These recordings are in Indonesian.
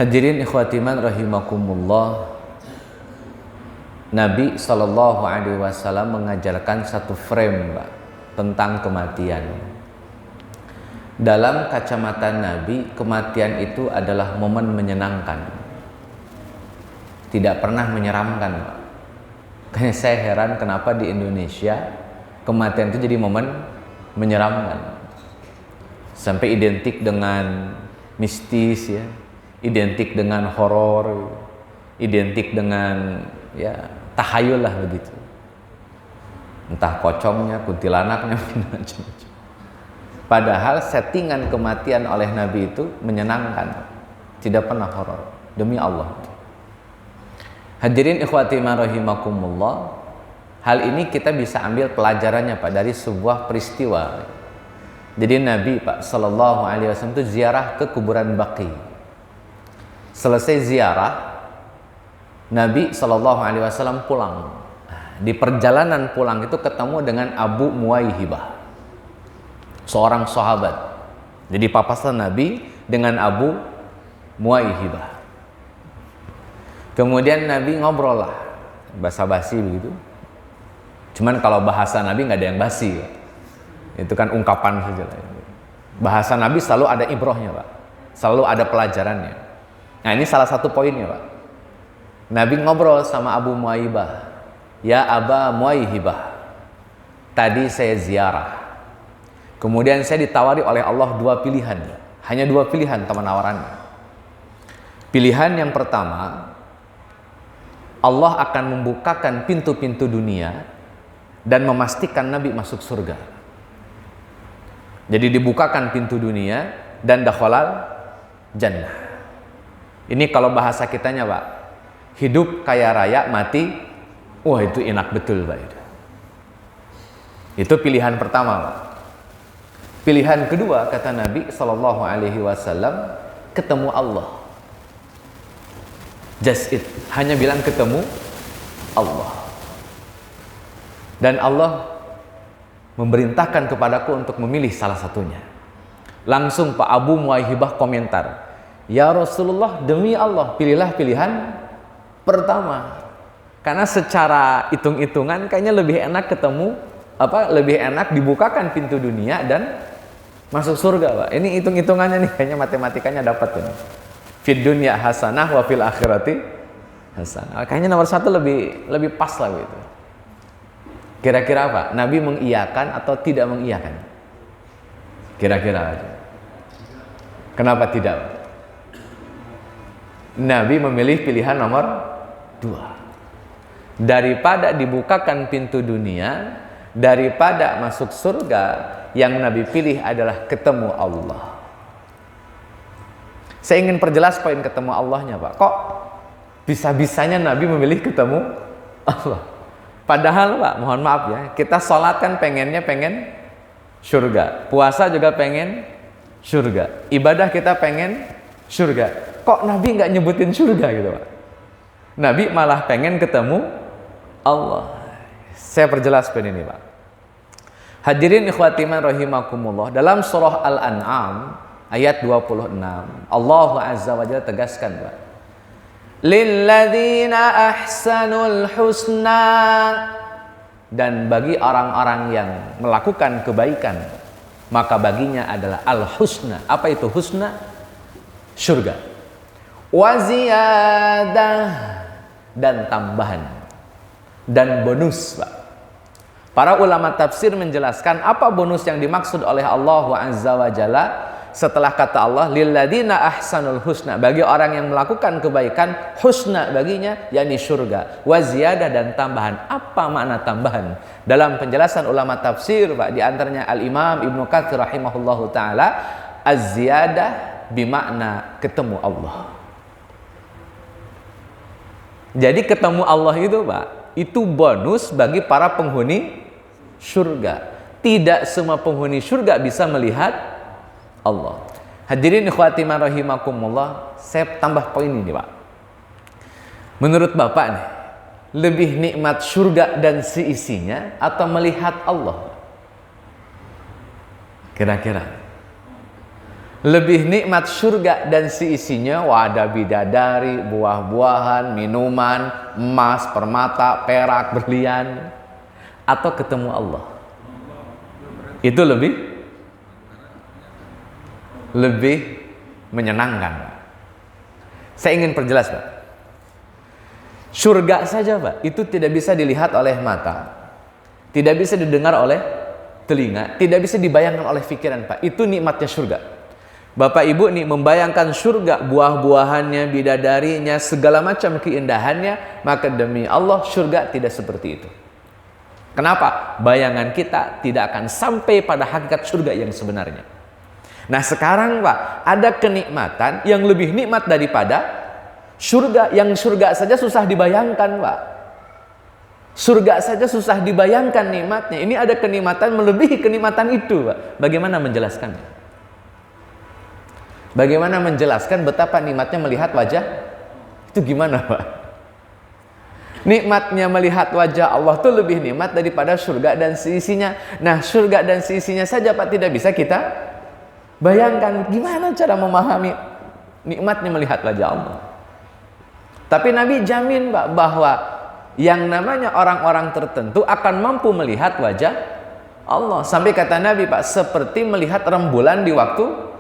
Hadirin ikhwatiman rahimakumullah. Nabi SAW mengajarkan satu frame tentang kematian. Dalam kacamata Nabi, kematian itu adalah momen menyenangkan, tidak pernah menyeramkan. Kayaknya saya heran kenapa di Indonesia kematian itu jadi momen menyeramkan, sampai identik dengan mistis ya, identik dengan horor, identik dengan ya tahayul lah begitu, entah pocongnya, kuntilanaknya, macam-macam. Padahal settingan kematian oleh Nabi itu menyenangkan, tidak pernah horor, demi Allah. Hadirin ikhwati rahimakumullah, hal ini kita bisa ambil pelajarannya Pak dari sebuah peristiwa. Jadi Nabi Pak Sallallahu Alaihi Wasallam itu ziarah ke kuburan Baqi. Selesai ziarah, Nabi Sallallahu Alaihi Wasallam pulang. Di perjalanan pulang itu ketemu dengan Abu Muwaihibah, seorang sahabat. Jadi papasan Nabi dengan Abu Muwaihibah. Kemudian Nabi ngobrol lah, basa-basi begitu. Cuman kalau bahasa Nabi nggak ada yang basi, Pak. Itu kan ungkapan saja lah. Bahasa Nabi selalu ada ibrohnya, Pak. Selalu ada pelajarannya. Nah ini salah satu poinnya, Pak. Nabi ngobrol sama Abu Muwaihibah. Ya Aba Muwaihibah, tadi saya ziarah. Kemudian saya ditawari oleh Allah dua pilihan. Hanya dua pilihan penawarannya. Pilihan yang pertama, Allah akan membukakan pintu-pintu dunia dan memastikan Nabi masuk surga. Jadi dibukakan pintu dunia dan dakhalal jannah. Ini kalau bahasa kitanya, Pak, hidup kaya raya, mati, wah itu enak betul, Pak. Itu pilihan pertama, Pak. Pilihan kedua, kata Nabi Sallallahu Alaihi Wasallam, ketemu Allah. Just it, hanya bilang ketemu Allah. Dan Allah memerintahkan kepadaku untuk memilih salah satunya. Langsung Pak Abu Muwaihibah komentar, ya Rasulullah, demi Allah pilihlah pilihan pertama. Karena secara hitung-hitungan kayaknya lebih enak ketemu, lebih enak dibukakan pintu dunia dan masuk surga, Pak. Ini hitung-hitungannya nih, kayaknya matematikanya dapat ini. Fid dunya hasanah wa fil akhirati hasanah. Kayaknya nomor satu lebih pas lah gitu. Kira-kira apa? Nabi mengiyakan atau tidak mengiyakan? Kira-kira aja. Kenapa tidak? Nabi memilih pilihan nomor 2. Daripada dibukakan pintu dunia, daripada masuk surga, yang Nabi pilih adalah ketemu Allah. Saya ingin perjelas poin ketemu Allahnya, Pak. Kok bisa-bisanya Nabi memilih ketemu Allah? Padahal, Pak, mohon maaf ya, kita sholat kan pengen surga. Puasa juga pengen surga. Ibadah kita pengen surga. Kok Nabi nggak nyebutin surga gitu, Pak? Nabi malah pengen ketemu Allah. Saya perjelas poin ini, Pak. Hadirin ikhwatiman rahimakumullah, dalam surah Al-An'am ayat 26, Allah Azza wa Jalla tegaskan, Pak, lilladzina ahsanul husna, dan bagi orang-orang yang melakukan kebaikan maka baginya adalah al-husna. Apa itu husna? Surga. Wa ziyadah, dan tambahan dan bonus, Pak. Para ulama tafsir menjelaskan apa bonus yang dimaksud oleh Allah Azza wa Jalla setelah kata Allah lilladzina ahsanul husna, bagi orang yang melakukan kebaikan, husna baginya yakni surga, wa ziyadah, dan tambahan. Apa makna tambahan? Dalam penjelasan ulama tafsir, Pak, di antaranya Al-Imam Ibnu Katsir rahimahullahu taala, az-ziyadah bimakna ketemu Allah. Jadi ketemu Allah itu, Pak, itu bonus bagi para penghuni surga. Tidak semua penghuni surga bisa melihat Allah. Hadirin ikhwati rahimakumullah, saya tambah poin ini, Pak. Menurut Bapak nih, lebih nikmat surga dan seisinya atau melihat Allah? Kira-kira Lebih nikmat surga dan seisinya, wadah bidadari, buah-buahan, minuman, emas, permata, perak, berlian, atau ketemu Allah? Itu lebih menyenangkan. Saya ingin perjelas, Pak. Surga saja, Pak, itu tidak bisa dilihat oleh mata, tidak bisa didengar oleh telinga, tidak bisa dibayangkan oleh pikiran, Pak. Itu nikmatnya surga. Bapak Ibu nih membayangkan surga, buah-buahannya, bidadarinya, segala macam keindahannya, maka demi Allah surga tidak seperti itu. Kenapa? Bayangan kita tidak akan sampai pada hakikat surga yang sebenarnya. Nah sekarang Pak, ada kenikmatan yang lebih nikmat daripada surga, yang surga saja susah dibayangkan, Pak. Surga saja susah dibayangkan nikmatnya. Ini ada kenikmatan melebihi kenikmatan itu, Pak. Bagaimana menjelaskannya? Bagaimana menjelaskan betapa nikmatnya melihat wajah? Itu gimana, Pak? Nikmatnya melihat wajah Allah itu lebih nikmat daripada surga dan seisinya. Nah, surga dan seisinya saja, Pak, tidak bisa kita bayangkan. Gimana cara memahami nikmatnya melihat wajah Allah? Tapi Nabi jamin, Pak, bahwa yang namanya orang-orang tertentu akan mampu melihat wajah Allah. Sampai kata Nabi, Pak, seperti melihat rembulan di waktu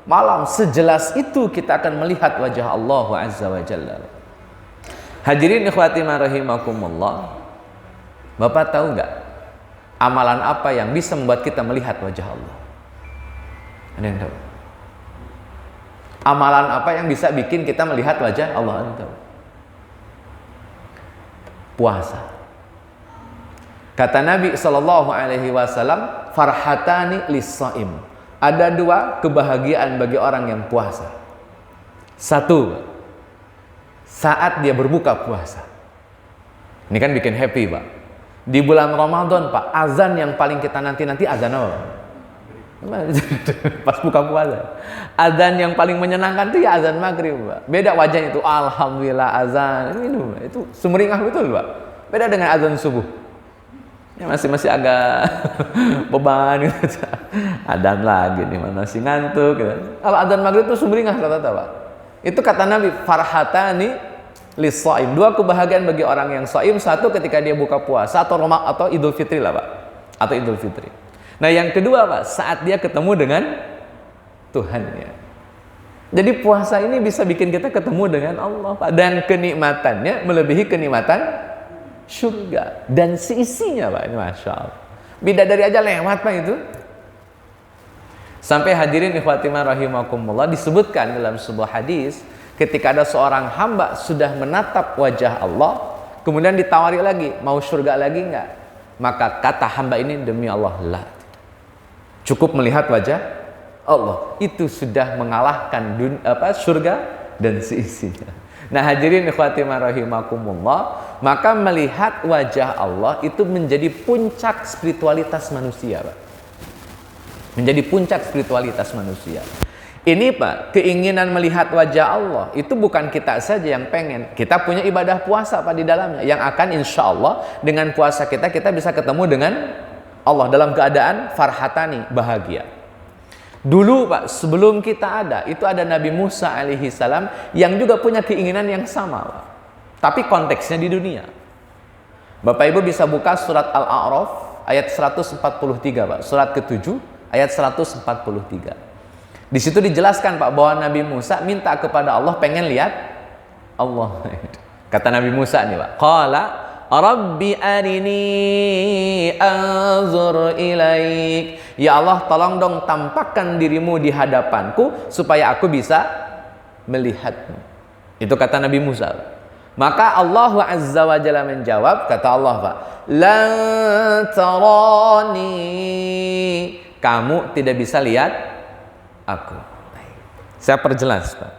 malam, sejelas itu kita akan melihat wajah Allah Azza wa Jalla. Hadirin ikhwati rahimakumullah, Bapak tahu nggak amalan apa yang bisa membuat kita melihat wajah Allah? Ada yang tahu? Amalan apa yang bisa bikin kita melihat wajah Allah? Ada yang tahu? Puasa. Kata Nabi SAW, farhatani lis-shaim. Ada dua kebahagiaan bagi orang yang puasa. Satu, saat dia berbuka puasa. Ini kan bikin happy, Pak. Di bulan Ramadan, Pak, azan yang paling kita nanti-nanti azan apa? Pas buka puasa. Azan yang paling menyenangkan itu ya azan maghrib, Pak. Beda wajahnya itu, alhamdulillah azan. Itu sumringah betul, Pak. Beda dengan azan subuh. Ya masih agak beban gitu. Adzan lagi nih, masih ngantuk gitu. Kalau adzan maghrib itu sumringah rata-rata, Pak. Itu kata Nabi, farhatani lis-shaim. Dua kebahagiaan bagi orang yang shaim. Satu ketika dia buka puasa atau Idul Fitri lah, Pak. Atau Idul Fitri. Nah, yang kedua, Pak, saat dia ketemu dengan Tuhannya. Jadi puasa ini bisa bikin kita ketemu dengan Allah, Pak. Dan kenikmatannya melebihi kenikmatan surga dan seisinya, Pak. Ini Masya Allah. Bidadari aja lewat, Pak, itu. Sampai hadirin ikhwati rahimakumullah, disebutkan dalam sebuah hadis, ketika ada seorang hamba sudah menatap wajah Allah, kemudian ditawari lagi, mau surga lagi enggak? Maka kata hamba ini, demi Allah, lah. Cukup melihat wajah Allah, itu sudah mengalahkan surga dan seisinya. Nah, hadirin ikhwati rahimakumullah, maka melihat wajah Allah itu menjadi puncak spiritualitas manusia, Pak. Menjadi puncak spiritualitas manusia. Ini, Pak, keinginan melihat wajah Allah itu bukan kita saja yang pengen. Kita punya ibadah puasa, Pak, di dalamnya, yang akan insya Allah dengan puasa kita bisa ketemu dengan Allah dalam keadaan farhatani, bahagia. Dulu, Pak, sebelum kita ada, itu ada Nabi Musa alaihi salam yang juga punya keinginan yang sama, Pak. Tapi konteksnya di dunia. Bapak Ibu bisa buka surat Al-A'raf ayat 143, Pak. Surat ke-7 ayat 143. Di situ dijelaskan, Pak, bahwa Nabi Musa minta kepada Allah, pengen lihat Allah. Kata Nabi Musa nih, Pak, qala Rabbi arini anzur ilaik. Ya Allah, tolong dong tampakkan dirimu di hadapanku supaya aku bisa melihatmu. Itu kata Nabi Musa. Maka Allah Azza wa Jalla menjawab, kata Allah, Pak, lan tarani. Kamu tidak bisa lihat aku. Saya perjelas, Pak.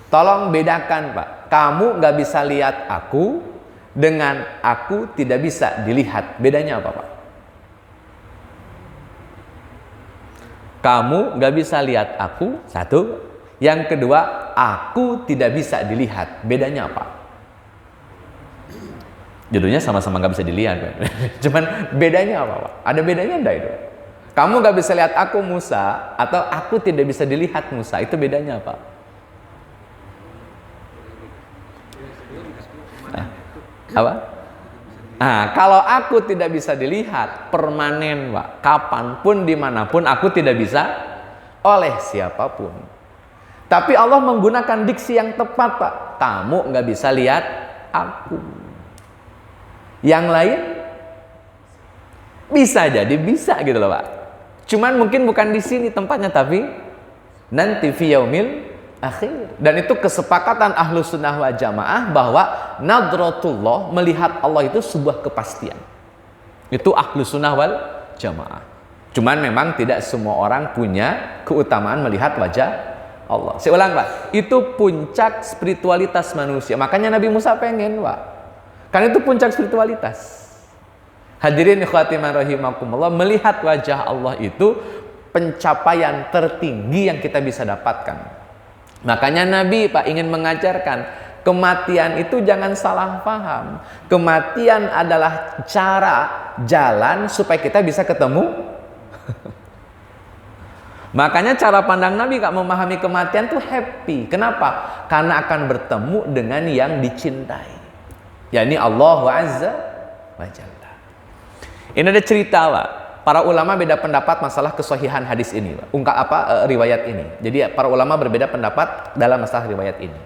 Tolong bedakan, Pak. Kamu nggak bisa lihat aku dengan aku tidak bisa dilihat. Bedanya apa, Pak? Kamu nggak bisa lihat aku, satu. Yang kedua, aku tidak bisa dilihat. Bedanya apa? Judulnya sama-sama nggak bisa dilihat, kan? Cuman bedanya apa, Pak? Ada bedanya enggak itu? Kamu nggak bisa lihat aku Musa, atau aku tidak bisa dilihat Musa. Itu bedanya apa? Apa? Kalau aku tidak bisa dilihat, permanen, Pak. Kapanpun, dimanapun, aku tidak bisa oleh siapapun. Tapi Allah menggunakan diksi yang tepat, Pak. Kamu nggak bisa lihat aku. Yang lain bisa jadi bisa gitu loh, Pak. Cuman mungkin bukan di sini tempatnya, tapi nanti fi yaumil akhir. Dan itu kesepakatan Ahlus Sunnah wal Jamaah bahwa nadratullah, melihat Allah itu sebuah kepastian. Itu Ahlus Sunnah wal Jamaah. Cuman memang tidak semua orang punya keutamaan melihat wajah Allah. Saya ulang, Pak. Itu puncak spiritualitas manusia. Makanya Nabi Musa pengen, Pak. Karena itu puncak spiritualitas. Hadirin ikhwati man rahimakumullah, melihat wajah Allah itu pencapaian tertinggi yang kita bisa dapatkan. Makanya Nabi, Pak, ingin mengajarkan kematian itu jangan salah paham. Kematian adalah cara jalan supaya kita bisa ketemu. Makanya cara pandang Nabi Kak memahami kematian tuh happy. Kenapa? Karena akan bertemu dengan yang dicintai, yakni Allah Azza wa Jalla. Ini ada cerita, Pak. Para ulama beda pendapat masalah kesahihan hadis ini, Pak. Riwayat ini. Jadi para ulama berbeda pendapat dalam masalah riwayat ini.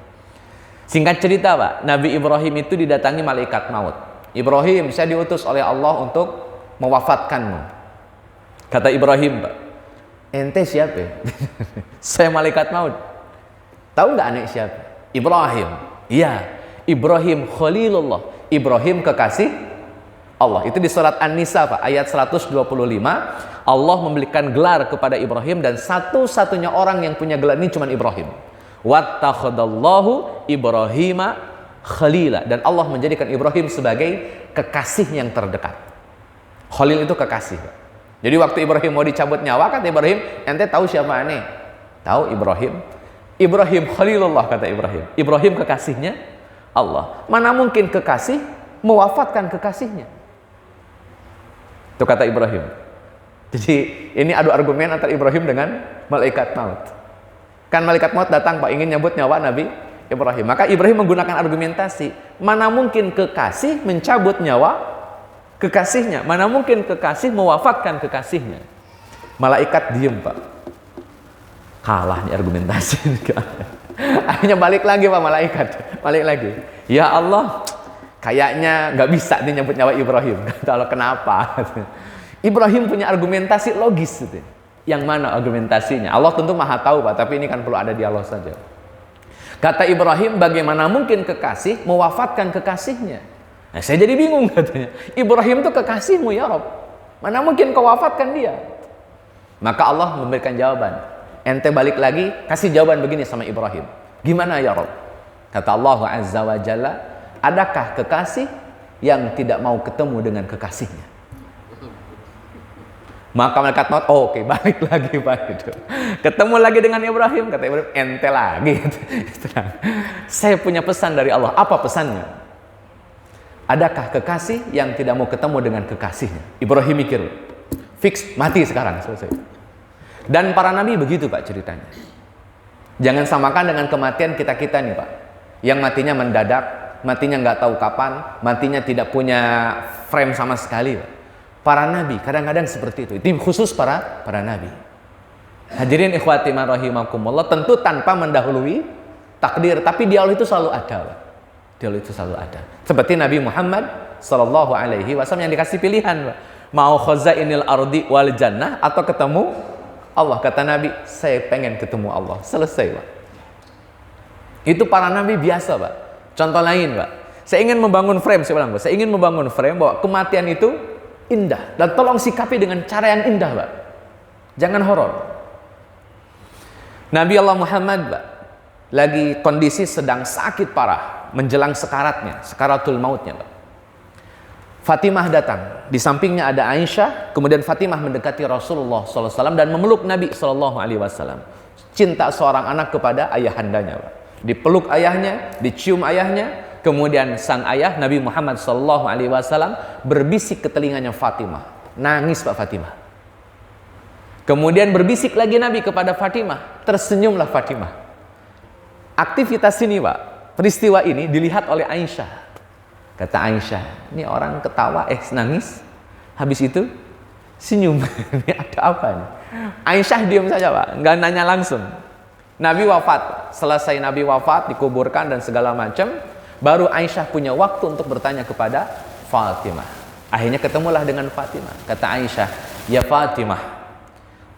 Singkat cerita, Pak, Nabi Ibrahim itu didatangi malaikat maut. Ibrahim, saya diutus oleh Allah untuk mewafatkanmu. Kata Ibrahim, Pak, ente siapa? Saya malaikat maut. Tahu nggak anak siapa? Ibrahim. Iya, Ibrahim Khalilullah. Ibrahim kekasih Allah. Itu di surat An-Nisa, Pak, ayat 125. Allah memberikan gelar kepada Ibrahim, dan satu-satunya orang yang punya gelar ini cuma Ibrahim. Wattakhadallahu Ibrahima khalila, dan Allah menjadikan Ibrahim sebagai kekasih yang terdekat. Khalil itu kekasih, Pak. Jadi waktu Ibrahim mau dicabut nyawa, kata Ibrahim, ente tahu siapa aneh? Tahu Ibrahim? Ibrahim Khalilullah, kata Ibrahim. Ibrahim kekasihnya Allah. Mana mungkin kekasih mewafatkan kekasihnya? Itu kata Ibrahim. Jadi ini adu argumen antara Ibrahim dengan malaikat maut. Kan malaikat maut datang, Pak, ingin nyambut nyawa Nabi Ibrahim. Maka Ibrahim menggunakan argumentasi, mana mungkin kekasih mencabut nyawa kekasihnya? Mana mungkin kekasih mewafatkan kekasihnya? Malaikat diem, Pak. Kalah nih argumentasi. Akhirnya balik lagi, Pak, malaikat. Balik lagi. Ya Allah, kayaknya nggak bisa nih nyebut nyawa Ibrahim. Kalau kenapa? Ibrahim punya argumentasi logis. Yang mana argumentasinya? Allah tentu maha tahu, Pak, tapi ini kan perlu ada dialog saja. Kata Ibrahim, bagaimana mungkin kekasih mewafatkan kekasihnya? Nah, saya jadi bingung, katanya. Ibrahim itu kekasihmu, ya Rob. Mana mungkin kau wafatkan dia? Maka Allah memberikan jawaban. Ente balik lagi, kasih jawaban begini sama Ibrahim. Gimana, ya Rob? Kata Allah Azza wa Jalla, adakah kekasih yang tidak mau ketemu dengan kekasihnya? Maka malaikat maut, oke, balik lagi, Pak. Ketemu lagi dengan Ibrahim. Kata Ibrahim, ente lagi. Saya punya pesan dari Allah. Apa pesannya? Adakah kekasih yang tidak mau ketemu dengan kekasihnya? Ibrahim mikir, fix, mati sekarang, selesai. Dan para nabi begitu, Pak, ceritanya. Jangan samakan dengan kematian kita-kita nih, Pak. Yang matinya mendadak, matinya nggak tahu kapan, matinya tidak punya frame sama sekali, Pak. Para nabi kadang-kadang seperti itu. Itu khusus para nabi. Hadirin ikhwati man rahimakumullah, tentu tanpa mendahului takdir, tapi di Allah itu selalu ada, Pak. Di Allah itu selalu ada. Seperti Nabi Muhammad sallallahu alaihi wasallam yang dikasih pilihan, Pak. Mau khazainil ardi wal jannah atau ketemu Allah. Kata Nabi, saya pengen ketemu Allah. Selesai, Pak. Itu para nabi biasa, Pak. Contoh lain, Pak. Saya ingin membangun frame, saya bilang, Pak. Saya ingin membangun frame bahwa kematian itu indah, dan tolong sikapi dengan cara yang indah, Pak. Jangan horor. Nabi Allah Muhammad, Pak, lagi kondisi sedang sakit parah, menjelang sekaratnya, sekaratul mautnya, Pak. Fatimah datang, di sampingnya ada Aisyah, kemudian Fatimah mendekati Rasulullah SAW dan memeluk Nabi SAW. Cinta seorang anak kepada ayahandanya, Pak. Dipeluk ayahnya, dicium ayahnya. Kemudian sang ayah Nabi Muhammad SAW berbisik ke telinganya Fatimah. Nangis, Pak, Fatimah. Kemudian berbisik lagi Nabi kepada Fatimah. Tersenyumlah Fatimah. Aktivitas ini Pak, peristiwa ini dilihat oleh Aisyah. Kata Aisyah, ini orang ketawa, nangis. Habis itu senyum. Ini ada apa nih? Aisyah diam saja Pak, nggak nanya langsung. Nabi wafat. Selesai Nabi wafat, dikuburkan dan segala macam. Baru Aisyah punya waktu untuk bertanya kepada Fatimah. Akhirnya ketemulah dengan Fatimah. Kata Aisyah, ya Fatimah,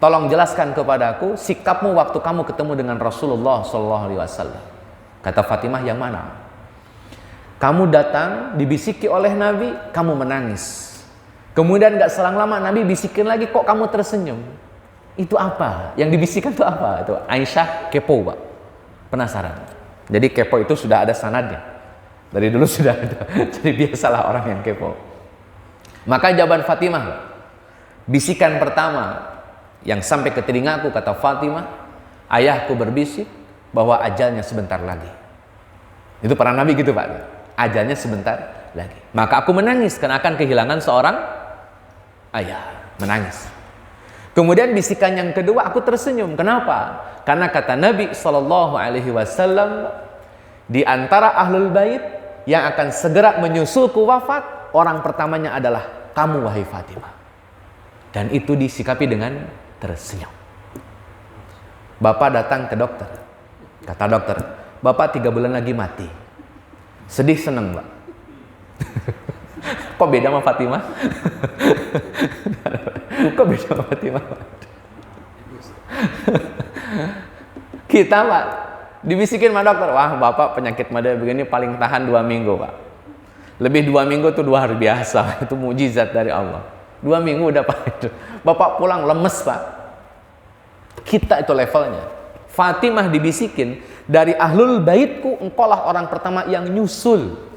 tolong jelaskan kepadaku sikapmu waktu kamu ketemu dengan Rasulullah SAW. Kata Fatimah, yang mana? Kamu datang, dibisiki oleh Nabi, kamu menangis. Kemudian gak selang lama Nabi bisikin lagi, kok kamu tersenyum? Itu apa? Yang dibisikkan itu apa? Itu Aisyah kepo Pak. Penasaran. Jadi kepo itu sudah ada sanadnya. Dari dulu sudah ada. Jadi biasalah orang yang kepo. Maka jawaban Fatimah Pak. Bisikan pertama yang sampai ke telingaku, kata Fatimah, ayahku berbisik bahwa ajalnya sebentar lagi. Itu para nabi gitu Pak, ajalnya sebentar lagi. Maka aku menangis karena akan kehilangan seorang ayah, menangis. Kemudian bisikan yang kedua, aku tersenyum. Kenapa? Karena kata Nabi SAW, di antara ahlul bait yang akan segera menyusulku wafat, orang pertamanya adalah kamu wahai Fatimah. Dan itu disikapi dengan tersenyum. Bapak datang ke dokter. Kata dokter, Bapak 3 bulan lagi mati. Sedih seneng Pak. Kok beda sama Fatimah? Kok beda sama Fatimah? Kita Pak, dibisikin sama dokter, wah Bapak penyakit model begini paling tahan 2 minggu Pak. Lebih 2 minggu itu luar biasa. Itu mujizat dari Allah. 2 minggu udah Pak itu. Bapak pulang lemes Pak. Kita itu levelnya. Fatimah dibisikin, dari ahlul baitku engkaulah orang pertama yang nyusul.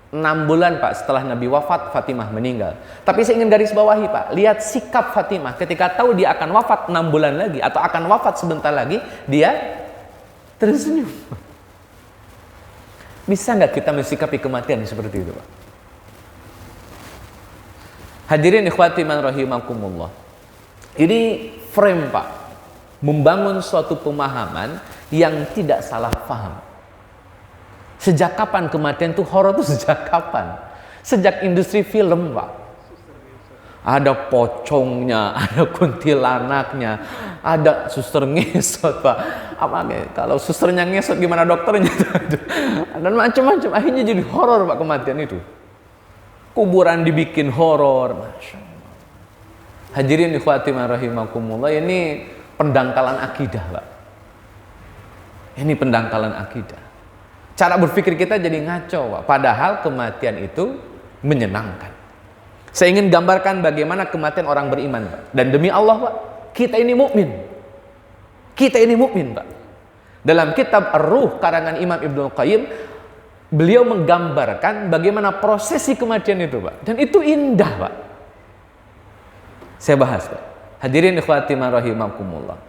6 bulan Pak setelah Nabi wafat, Fatimah meninggal. Tapi saya ingin garis bawahi Pak, lihat sikap Fatimah ketika tahu dia akan wafat 6 bulan lagi atau akan wafat sebentar lagi, dia tersenyum. Bisa nggak kita mensikapi kematian seperti itu Pak? Hadirin ikhwati man rahimakumullah. Ini frame Pak, membangun suatu pemahaman yang tidak salah paham. Sejak kapan kematian itu horor itu sejak kapan? Sejak industri film Pak. Ada pocongnya, ada kuntilanaknya, ada suster ngesot Pak. Apa kalau susternya ngesot gimana dokternya? Dan macam-macam. Akhirnya jadi horor Pak kematian itu. Kuburan dibikin horor, Masya Allah. Hadirin ikhwati rahimakumullah, ini pendangkalan akidah Pak. Ini pendangkalan akidah. Cara berpikir kita jadi ngaco Pak. Padahal kematian itu menyenangkan. Saya ingin gambarkan bagaimana kematian orang beriman Pak. Dan demi Allah Pak, kita ini mukmin. Kita ini mukmin Pak. Dalam kitab Ar-Ruh karangan Imam Ibnul Qayyim, beliau menggambarkan bagaimana prosesi kematian itu Pak. Dan itu indah Pak. Saya bahas Pak. Hadirin ikhwati rahimakumullah.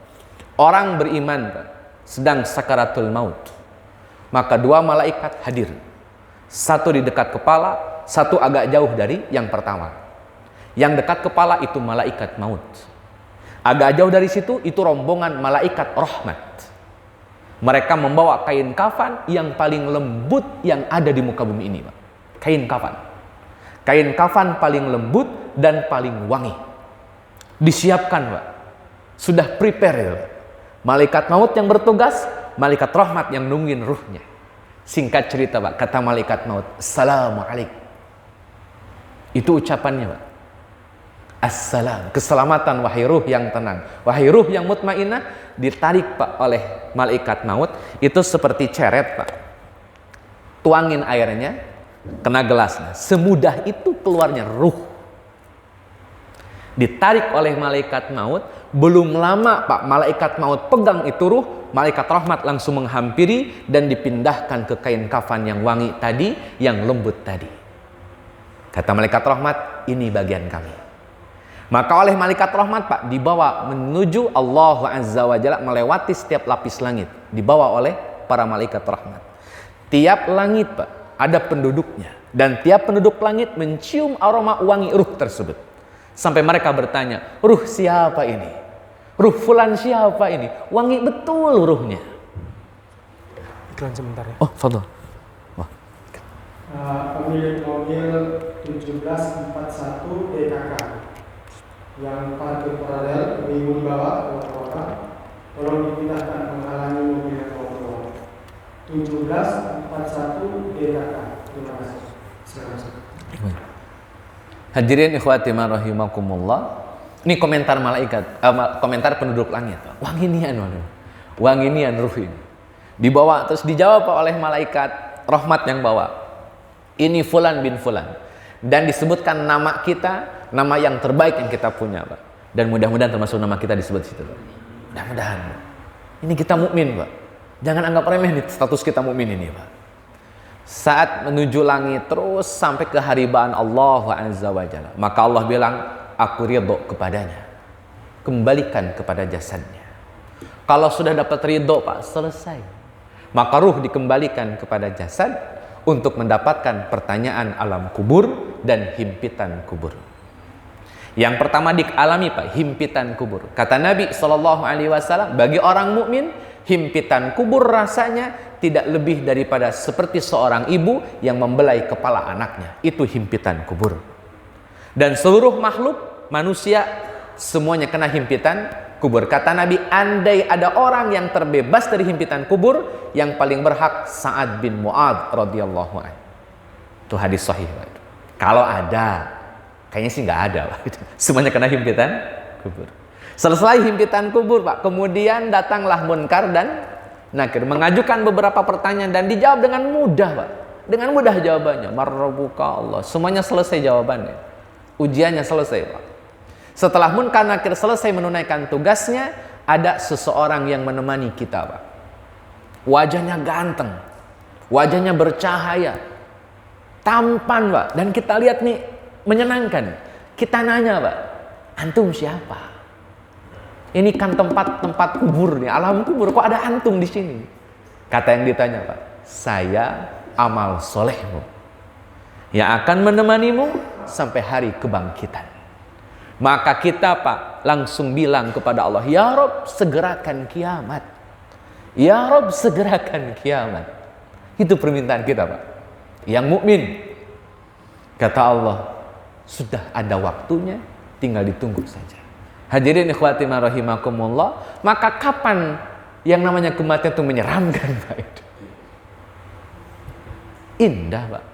Orang beriman Pak, sedang sakaratul maut. Maka 2 malaikat hadir. 1 di dekat kepala, 1 agak jauh dari yang pertama. Yang dekat kepala itu malaikat maut. Agak jauh dari situ itu rombongan malaikat rahmat. Mereka membawa kain kafan yang paling lembut yang ada di muka bumi ini Pak. Kain kafan. Kain kafan paling lembut dan paling wangi. Disiapkan Pak. Sudah prepare Pak. Malaikat maut yang bertugas, malaikat rahmat yang nungguin ruhnya. Singkat cerita Pak, kata malaikat maut, Assalamualaikum. Itu ucapannya Pak. Assalam, keselamatan wahai ruh yang tenang, wahai ruh yang mutmainah. Ditarik Pak oleh malaikat maut, itu seperti ceret Pak. Tuangin airnya, kena gelasnya. Semudah itu keluarnya ruh. Ditarik oleh malaikat maut, belum lama Pak, malaikat maut pegang itu ruh, malaikat rahmat langsung menghampiri dan dipindahkan ke kain kafan yang wangi tadi, yang lembut tadi. Kata malaikat rahmat, ini bagian kami. Maka oleh malaikat rahmat Pak dibawa menuju Allah Azza wa Jalla, melewati setiap lapis langit, dibawa oleh para malaikat rahmat. Tiap langit Pak ada penduduknya, dan tiap penduduk langit mencium aroma wangi ruh tersebut. Sampai mereka bertanya, ruh siapa ini? Ruh fulan siapa ini? Wangi betul ruhnya. Iklan sebentar ya. Oh, fadhol. Wah. Pemilik mobil 1741 DKK yang parkir paralel, ibu di bawah, tolong dipindahkan menghalangi mobil yang mau keluar. 1741 DKK. Terima kasih. Silakan. Hadirin ikhwati rahimakumullah. Ini komentar malaikat, komentar penduduk langit. Wangi nian ruh ini. Dibawa terus dijawab oleh malaikat rahmat yang bawa. Ini fulan bin fulan. Dan disebutkan nama kita, nama yang terbaik yang kita punya, Pak. Dan mudah-mudahan termasuk nama kita disebut situ, Pak. Mudah-mudahan. Ini kita mukmin, Pak. Jangan anggap remeh nih status kita mukmin ini, Pak. Saat menuju langit terus sampai ke haribaan Allah Azza wa Jalla, maka Allah bilang, aku ridho kepadanya, kembalikan kepada jasadnya. Kalau sudah dapat ridho, Pak, selesai. Maka ruh dikembalikan kepada jasad untuk mendapatkan pertanyaan alam kubur dan himpitan kubur. Yang pertama dialami, Pak, himpitan kubur. Kata Nabi SAW, bagi orang mukmin himpitan kubur rasanya tidak lebih daripada seperti seorang ibu yang membelai kepala anaknya. Itu himpitan kubur. Dan seluruh makhluk manusia semuanya kena himpitan kubur. Kata Nabi, andai ada orang yang terbebas dari himpitan kubur, yang paling berhak Sa'ad bin Mu'adz radhiyallahu anhu. Itu hadis sahih, Pak. Kalau ada, kayaknya sih nggak ada, Pak. Semuanya kena himpitan kubur. Selesai himpitan kubur, Pak, kemudian datanglah Munkar dan Nakir mengajukan beberapa pertanyaan dan dijawab dengan mudah, Pak. Dengan mudah jawabannya. Marrabuka Allah. Semuanya selesai jawabannya. Ujiannya selesai, Pak. Setelah Munkar Nakir selesai menunaikan tugasnya, ada seseorang yang menemani kita, Pak. Wajahnya ganteng, wajahnya bercahaya, tampan, Pak. Dan kita lihat nih menyenangkan. Kita nanya, Pak, antum siapa? Ini kan tempat kubur nih, alam kubur, kok ada antum di sini? Kata yang ditanya, Pak, saya amal solehmu yang akan menemanimu sampai hari kebangkitan. Maka kita, Pak, langsung bilang kepada Allah, ya Rob, segerakan kiamat. Ya Rob, segerakan kiamat. Itu permintaan kita, Pak. Yang mukmin. Kata Allah, sudah ada waktunya, tinggal ditunggu saja. Hadirin ikhwati rahimakumullah, maka kapan yang namanya kematian itu menyeramkan, Pak? Indah, Pak.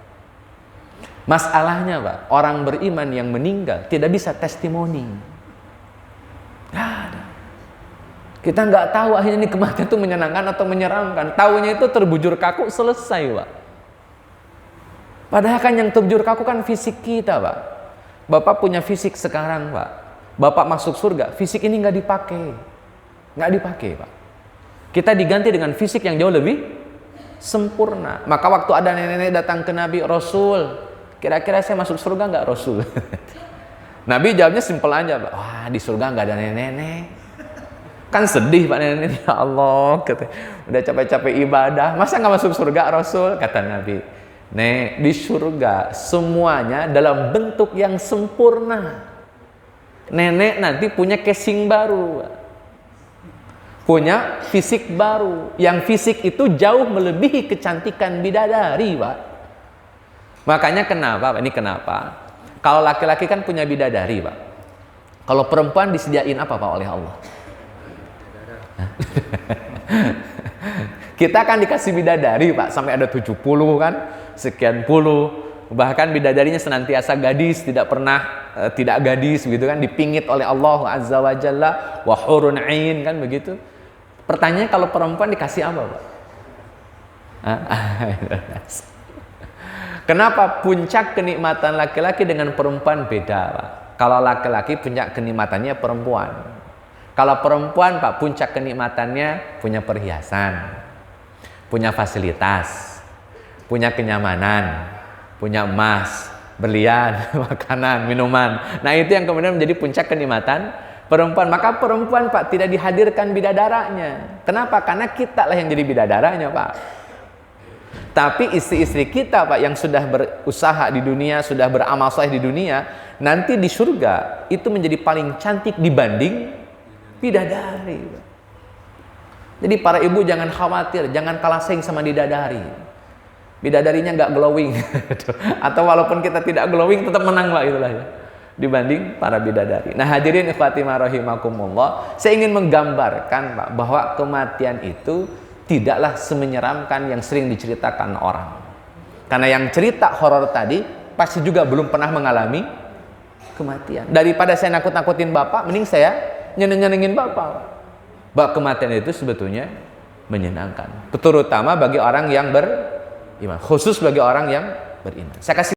Masalahnya, Pak, orang beriman yang meninggal tidak bisa testimoni. Nggak ada. Kita nggak tahu akhirnya ini kematian itu menyenangkan atau menyeramkan. Taunya itu terbujur kaku, selesai, Pak. Padahal kan yang terbujur kaku kan fisik kita, Pak. Bapak punya fisik sekarang, Pak. Bapak masuk surga, fisik ini nggak dipakai, Pak. Kita diganti dengan fisik yang jauh lebih sempurna. Maka waktu ada nenek-nenek datang ke Nabi, Rasul, kira-kira saya masuk surga nggak, Rasul? Nabi jawabnya simpel aja, Pak. Wah, di surga nggak ada nenek-nenek. Kan sedih, Pak, nenek-nenek. Ya Allah, udah capek-capek ibadah, masa nggak masuk surga, Rasul? Kata Nabi, Nek, di surga semuanya dalam bentuk yang sempurna. Nenek nanti punya casing baru, punya fisik baru. Yang fisik itu jauh melebihi kecantikan bidadari, Pak. Makanya kenapa, Pak? Ini kenapa? Kalau laki-laki kan punya bidadari, Pak. Kalau perempuan disediain apa, Pak, oleh Allah? Kita kan dikasih bidadari, Pak, sampai ada 70 kan, sekian puluh. Bahkan bidadarinya senantiasa gadis, tidak pernah tidak gadis, begitu kan, dipingit oleh Allah Azza wa Jalla, wa hurun ain, kan begitu. Pertanyaannya, kalau perempuan dikasih apa, Pak? Kenapa puncak kenikmatan laki-laki dengan perempuan beda, Pak? Kalau laki-laki puncak kenikmatannya perempuan. Kalau perempuan, Pak, puncak kenikmatannya punya perhiasan, punya fasilitas, punya kenyamanan, punya emas, berlian, makanan, minuman. Nah, itu yang kemudian menjadi puncak kenikmatan perempuan. Maka perempuan, Pak, tidak dihadirkan bidadaranya. Kenapa? Karena kita lah yang jadi bidadaranya, Pak. Tapi istri-istri kita, Pak, yang sudah berusaha di dunia, sudah beramal saleh di dunia, nanti di surga itu menjadi paling cantik dibanding Bidadari. Jadi para ibu jangan khawatir, jangan kalah saing sama bidadari. Bidadarinya nggak glowing, atau walaupun kita tidak glowing tetap menang lah itulah ya, dibanding para bidadari. Nah hadirin ikhwati rahimakumullah, saya ingin menggambarkan Pak, bahwa kematian itu tidaklah semenyeramkan yang sering diceritakan orang. Karena yang cerita horor tadi pasti juga belum pernah mengalami kematian. Daripada saya nakut-nakutin bapak, mending saya nyeneng-nyenengin bapak. Bahwa kematian itu sebetulnya menyenangkan, terutama bagi orang yang beriman, khusus bagi orang yang beriman. Saya kasih